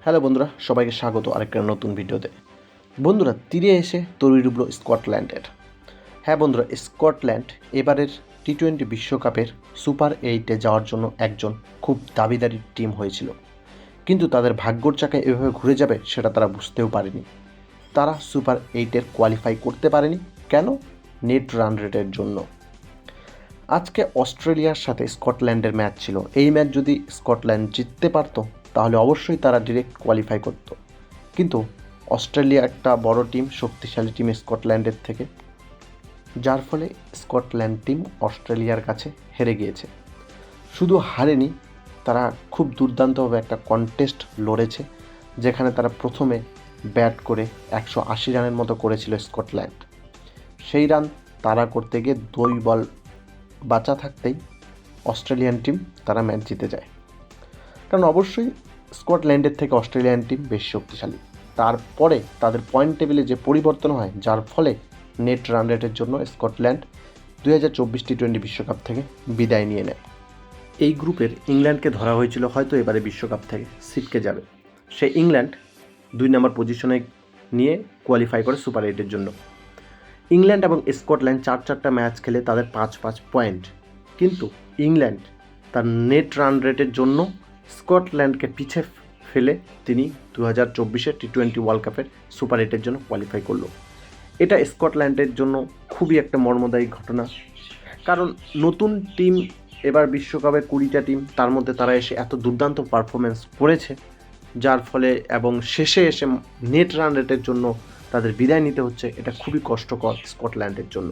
Hello বন্ধুরা, সবাইকে স্বাগত আরেকটা নতুন ভিডিওতে। বন্ধুরা, তীরে এসে তরি ডুবল স্কটল্যান্ডের। হ্যাঁ বন্ধুরা, স্কটল্যান্ড এবারের টি-20 বিশ্বকাপের সুপার 8-এ যাওয়ার জন্য একজন খুব দাবিদারি টিম হয়েছিল, কিন্তু তাদের ভাগ্যর চাকায় এভাবে ঘুরে যাবে সেটা তারা বুঝতেও পারেনি। তারা সুপার 8-এর কোয়ালিফাই করতে পারেনি। কেন? নেট রান রেটের জন্য। আজকে অস্ট্রেলিয়ার সাথে স্কটল্যান্ডের ম্যাচ ছিল। এই ম্যাচ যদি স্কটল্যান্ড জিততে পারতো তাহলে অবশ্যই তারা ডিরেক্ট কোয়ালিফাই করত, কিন্তু অস্ট্রেলিয়া একটা বড় টিম, শক্তিশালী টিম স্কটল্যান্ডের থেকে, যার ফলে স্কটল্যান্ড টিম অস্ট্রেলিয়ার কাছে হেরে গিয়েছে। শুধু হারেনি, তারা খুব দুর্দান্তভাবে একটা কন্টেস্ট লড়েছে, যেখানে তারা প্রথমে ব্যাট করে 180 রানের মতো করেছিল স্কটল্যান্ড। সেই রান তারা করতে গিয়ে 2 বল বাঁচা থাকতেই অস্ট্রেলিয়ান টিম তারা ম্যাচ জিতে যায়। কারণ অবশ্যই স্কটল্যান্ডের থেকে অস্ট্রেলিয়ান টিম বেশি শক্তিশালী। তারপরে তাদের পয়েন্ট টেবিলে যে পরিবর্তন হয়, যার ফলে নেট রান রেটের জন্য স্কটল্যান্ড 2024 টি-20 বিশ্বকাপ থেকে বিদায় নিয়ে নেয়। এই গ্রুপের ইংল্যান্ডকে ধরা হয়েছিল হয়তো এবারে বিশ্বকাপ থেকে ছিটকে যাবে। সেই ইংল্যান্ড 2 নম্বর পজিশনে নিয়ে কোয়ালিফাই করে সুপার 8-এর জন্য। ইংল্যান্ড এবং স্কটল্যান্ড 4-4টা ম্যাচ খেলে তাদের 5-5 পয়েন্ট, কিন্তু ইংল্যান্ড তার নেট রান রেটের জন্য স্কটল্যান্ডকে পিছে ফেলে তিনি 2024 টি-20 ওয়ার্ল্ড কাপের সুপার 8-এর জন্য কোয়ালিফাই করলো। এটা স্কটল্যান্ডের জন্য খুবই একটা মর্মদায়ী ঘটনা, কারণ নতুন টিম, এবার বিশ্বকাপে 20টা টিম, তার মধ্যে তারা এসে এত দুর্দান্ত পারফরমেন্স করেছে, যার ফলে এবং শেষে এসে নেট রান রেটের জন্য তাদের বিদায় নিতে হচ্ছে। এটা খুবই কষ্টকর স্কটল্যান্ডের জন্য।